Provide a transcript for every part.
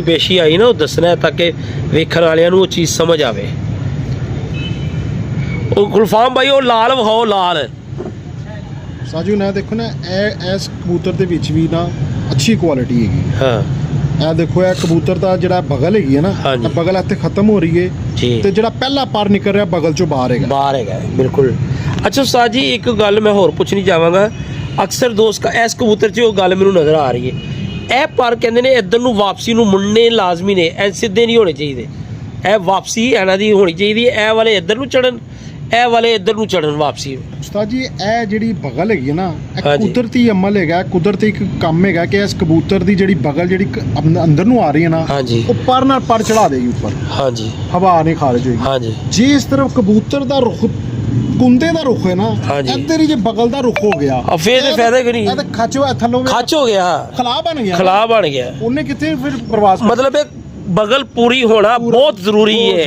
ਪੇਸ਼ੀ ਆਈ ਨਾ ਉਹ ਦੱਸਣਾ ਤਾਂ ਕਿ ਵੇਖਣ ਵਾਲਿਆਂ ਨੂੰ ਉਹ ਚੀਜ਼ ਸਮਝ ਆਵੇ। ਉਹ ਗੁਲਫਾਮ ਭਾਈ ਉਹ ਲਾਲ ਵਿਖਾਓ, ਲਾਲ ਸਾਜੂ ਨਾ ਦੇਖੋ ਨਾ ਇਸ ਕਬੂਤਰ ਦੇ ਵਿੱਚ ਵੀ ਨਾ ਅੱਛੀ ਕੁਆਲਿਟੀ ਹੈਗੀ। ਹਾਂ ਇਹ ਦੇਖੋ ਇਹ ਕਬੂਤਰ ਦਾ ਜਿਹੜਾ ਬਗਲ ਹੈਗੀ ਹੈ ਨਾ, ਬਗਲ ਇੱਥੇ ਖਤਮ ਹੋ ਰਹੀ ਹੈ ਤੇ ਜਿਹੜਾ ਪਹਿਲਾ ਪਰ ਨਿਕਲ ਰਿਹਾ ਬਗਲ ਚੋਂ ਬਾਹਰ ਹੈਗਾ ਬਿਲਕੁਲ। ਅੱਛਾ ਉਸਤਾਦ ਜੀ ਇੱਕ ਗੱਲ ਮੈਂ ਹੋਰ ਪੁੱਛਣੀ ਚਾਹਾਂਗਾ, ਅਕਸਰ ਦੋਸਤ ਇਸ ਕਬੂਤਰ 'ਚ ਉਹ ਗੱਲ ਮੈਨੂੰ ਨਜ਼ਰ ਆ ਰਹੀ ਹੈ, ਇਹ ਪਰ ਕਹਿੰਦੇ ਨੇ ਇੱਧਰ ਨੂੰ ਵਾਪਸੀ ਨੂੰ ਮੁੜਨੇ ਲਾਜ਼ਮੀ ਨੇ, ਐ ਸਿੱਧੇ ਨਹੀਂ ਹੋਣੇ ਚਾਹੀਦੇ, ਇਹ ਵਾਪਸੀ ਇਹਨਾਂ ਦੀ ਹੋਣੀ ਚਾਹੀਦੀ ਹੈ, ਇਹ ਵਾਲੇ ਇੱਧਰ ਨੂੰ ਚੜਨ, ਇਹ ਵਾਲੇ ਇੱਧਰ ਨੂੰ ਚੜਨ ਵਾਪਸੀ। ਉਸਤਾਦ ਜੀ ਇਹ ਜਿਹੜੀ ਬਗਲ ਹੈਗੀ ਹੈ ਨਾ, ਇਹ ਕੁਦਰਤੀ ਅਮਲ ਹੈਗਾ, ਕੁਦਰਤੀ ਇੱਕ ਕੰਮ ਹੈਗਾ ਕਿ ਇਸ ਕਬੂਤਰ ਦੀ ਜਿਹੜੀ ਬਗਲ ਜਿਹੜੀ ਅੰਦਰ ਨੂੰ ਆ ਰਹੀ ਹੈ ਨਾ, ਉਹ ਪਰ ਨਾਲ ਪਰ ਚੜਾ ਦੇਗੀ ਉੱਪਰ। ਹਾਂਜੀ ਹਵਾ ਨਹੀਂ ਖਾਰਜ ਹੋਏਗੀ। ਹਾਂਜੀ ਜੇ ਇਸ ਤਰ੍ਫ ਕਬੂਤਰ ਦਾ ਰੁਖ ਕੁੰਦੇ ਦਾ ਰੁਖ ਹੈ ਨਾ, ਇੱਧਰ ਹੀ ਜੇ ਬਗਲ ਦਾ ਰੁਖ ਹੋ ਗਿਆ ਫੇਰ ਤੇ ਫਾਇਦਾ ਕਿ ਨਹੀਂ, ਇਹ ਤਾਂ ਖੱਚ ਹੋ ਗਿਆ, ਖਲਾ ਬਣ ਗਿਆ ਉਹਨੇ ਕਿੱਥੇ ਫਿਰ ਪ੍ਰਵਾਸ। ਮਤਲਬ ਇਹ ਬਗਲ ਪੂਰੀ ਹੋਣਾ ਬਹੁਤ ਜ਼ਰੂਰੀ ਹੈ,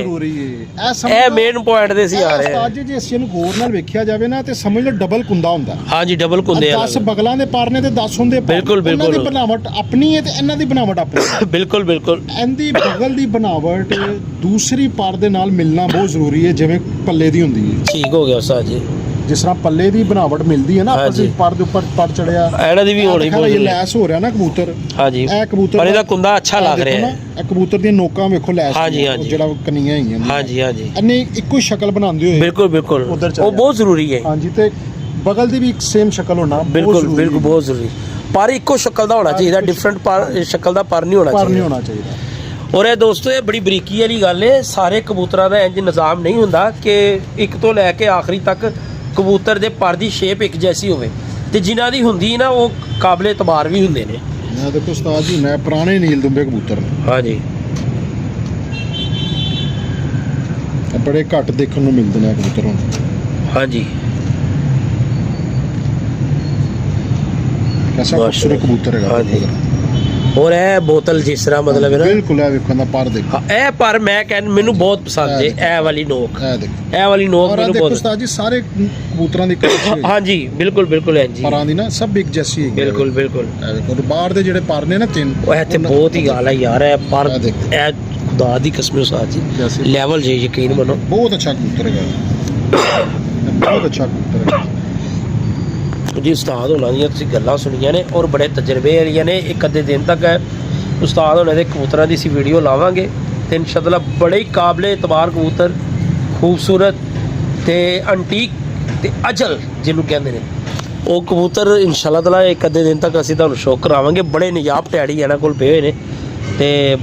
ਇਹ ਮੇਨ ਪੁਆਇੰਟ ਦੇ ਸੀ ਆ ਰਹੇ ਉਸਤਾਦ ਜੀ ਜੇ ਅਸੀਂ ਇਹਨੂੰ ਗੌਰ ਨਾਲ ਵੇਖਿਆ ਜਾਵੇ ਨਾ ਤੇ ਸਮਝ ਲਓ ਡਬਲ ਕੁੰਦਾ ਹੁੰਦਾ। ਹਾਂਜੀ ਡਬਲ ਕੁੰਦੇ ਆ, 10 ਬਗਲਾਂ ਦੇ ਪਰ ਨੇ ਤੇ 10 ਹੁੰਦੇ। ਬਿਲਕੁਲ ਇਹਨਾਂ ਦੀ ਬਣਾਵਟ ਆਪਣੀ ਹੈ ਤੇ ਇਹਨਾਂ ਦੀ ਬਣਾਵਟ ਆਪਣੀ। ਬਿਲਕੁਲ ਇਹਦੀ ਬਗਲ ਦੀ ਬਣਾਵਟ ਦੂਸਰੀ ਪਰ ਦੇ ਨਾਲ ਮਿਲਣਾ ਬਹੁਤ ਜ਼ਰੂਰੀ ਹੈ, ਜਿਵੇਂ ਪੱਲੇ ਦੀ ਹੁੰਦੀ ਹੈ। ਠੀਕ ਹੋ ਗਿਆ ਉਸਤਾਦ ਜੀ, ਜਿਸ ਤਰ੍ਹਾਂ ਪੱਲੇ ਦੀ ਬਣਾਵਟ ਮਿਲਦੀ ਹੈ ਨਾ, ਆਪਣੀ ਪਰ ਦੇ ਉੱਪਰ ਪਰ ਚੜਿਆ, ਇਹਨਾਂ ਦੀ ਵੀ ਹੋਣੀ ਬਹੁਤ ਜ਼ਰੂਰੀ। ਲੈਸ ਹੋ ਰਿਹਾ ਨਾ ਕਬੂਤਰ। ਹਾਂਜੀ ਇਹ ਕਬੂਤਰ ਪਰ ਇਹਦਾ ਕੁੰਦਾ ਅੱਛਾ ਲੱਗ ਰਿਹਾ ਹੈ, ਇਹ ਕਬੂਤਰ ਦੀਆਂ ਨੋਕਾਂ ਵੇਖੋ ਲੈਸ, ਜਿਹੜਾ ਕਨੀਆਂ ਹੈਗੀਆਂ। ਹਾਂਜੀ ਇਹਨੇ ਇੱਕੋ ਸ਼ਕਲ ਬਣਾਉਂਦੇ ਹੋਏ। ਬਿਲਕੁਲ ਉਹ ਬਹੁਤ ਜ਼ਰੂਰੀ ਹੈ। ਹਾਂਜੀ ਤੇ ਬਗਲ ਦੀ ਵੀ ਇੱਕ ਸੇਮ ਸ਼ਕਲ ਹੋਣਾ ਬਿਲਕੁਲ ਬਹੁਤ ਜ਼ਰੂਰੀ, ਪਰ ਇੱਕੋ ਸ਼ਕਲ ਦਾ ਹੋਣਾ ਚਾਹੀਦਾ, ਡਿਫਰੈਂਟ ਪਰ ਸ਼ਕਲ ਦਾ ਪਰ ਨਹੀਂ ਹੋਣਾ ਚਾਹੀਦਾ। ਔਰ ਇਹ ਦੋਸਤੋ ਇਹ ਬੜੀ ਬਰੀਕੀ ਵਾਲੀ ਗੱਲ ਹੈ, ਸਾਰੇ ਕਬੂਤਰਾਂ ਦਾ ਇੰਜ ਨਿਜ਼ਾਮ ਨਹੀਂ ਹੁੰਦਾ ਕਿ ਇੱਕ ਤੋਂ ਲੈ ਕੇ ਆਖਰੀ ਤੱਕ ਕਬੂਤਰ ਦੇ ਪਰ ਦੀ ਸ਼ੇਪ ਇੱਕ ਜੈਸੀ ਹੋਵੇ, ਤੇ ਜਿਨ੍ਹਾਂ ਦੀ ਹੁੰਦੀ ਨਾ ਉਹ ਕਾਬਲੇ ਇਤਬਾਰ ਵੀ ਹੁੰਦੇ ਨੇ। ਮੈਂ ਦੇਖੋ ਉਸਤਾਦ ਜੀ ਮੈਂ ਪੁਰਾਣੇ ਨੀਲ ਦੁੰਬੇ ਕਬੂਤਰ ਨੇ। ਹਾਂਜੀ ਬੜੇ ਘੱਟ ਦੇਖਣ ਨੂੰ ਮਿਲਦੇ ਨੇ ਕਬੂਤਰ ਹੁਣ। ਹਾਂਜੀ ਕਿਹਦਾ ਖੂਬਸੂਰਤ ਕਬੂਤਰ ਹੈਗਾ। ਔਰ ਇਹ ਬੋਤਲ ਜਿਸ ਤਰ੍ਹਾਂ ਮਤਲਬ ਹੈ ਨਾ, ਬਿਲਕੁਲ ਇਹ ਵੇਖਣ ਦਾ ਪਰ ਦੇਖੋ, ਇਹ ਪਰ ਮੈਂ ਕਹਿੰਦਾ ਮੈਨੂੰ ਬਹੁਤ ਪਸੰਦ ਹੈ ਇਹ ਵਾਲੀ ਨੋਕ, ਇਹ ਵਾਲੀ ਨੋਕ ਮੈਨੂੰ ਬਹੁਤ। ਉਸਤਾਦ ਜੀ ਸਾਰੇ ਕਬੂਤਰਾਂ ਦੀ ਹਾਂਜੀ ਬਿਲਕੁਲ ਹੈ ਜੀ, ਪਰਾਂ ਦੀ ਨਾ ਸਭ ਇੱਕ ਜੈਸੀ ਹੈ। ਬਿਲਕੁਲ ਇਹ ਦੇਖੋ ਬਾਹਰ ਦੇ ਜਿਹੜੇ ਪਰ ਨੇ ਨਾ ਤਿੰਨ, ਉਹ ਇੱਥੇ ਬਹੁਤ ਹੀ ਗੱਲ ਹੈ ਯਾਰ, ਇਹ ਪਰ ਇਹ ਖੁਦਾ ਦੀ ਕਸਮ ਉਸਤਾਦ ਜੀ ਲੈਵਲ ਜੇ ਯਕੀਨ ਮੰਨੋ ਬਹੁਤ ਅੱਛਾ ਕਬੂਤਰ ਹੈਗਾ, ਬਹੁਤ ਅੱਛਾ ਕਬੂਤਰ ਹੈਗਾ ਜੀ। ਉਸਤਾਦ ਹੋਣਾ ਦੀਆਂ ਤੁਸੀਂ ਗੱਲਾਂ ਸੁਣੀਆਂ ਨੇ ਔਰ ਬੜੇ ਤਜਰਬੇ ਵਾਲੀਆਂ ਨੇ। ਇੱਕ ਅੱਧੇ ਦਿਨ ਤੱਕ ਉਸਤਾਦ ਹੋਣਾ ਦੇ ਕਬੂਤਰਾਂ ਦੀ ਅਸੀਂ ਵੀਡੀਓ ਲਾਵਾਂਗੇ ਤੇ ਇਨਸ਼ਾਅੱਲਾ ਬੜੇ ਹੀ ਕਾਬਲੇ ਇਤਬਾਰ ਕਬੂਤਰ, ਖੂਬਸੂਰਤ ਤੇ ਅੰਟੀਕ ਤੇ ਅਜਲ ਜਿਹਨੂੰ ਕਹਿੰਦੇ ਨੇ, ਉਹ ਕਬੂਤਰ ਇਨਸ਼ਾਅੱਲਾ ਤਾਲਾ ਇੱਕ ਅੱਧੇ ਦਿਨ ਤੱਕ ਅਸੀਂ ਤੁਹਾਨੂੰ ਸ਼ੋਅ ਕਰਾਵਾਂਗੇ। ਬੜੇ ਨਿਯਾਬ ਟੈਡੀ ਇਹਨਾਂ ਕੋਲ ਪਏ ਹੋਏ ਨੇ ਤੇ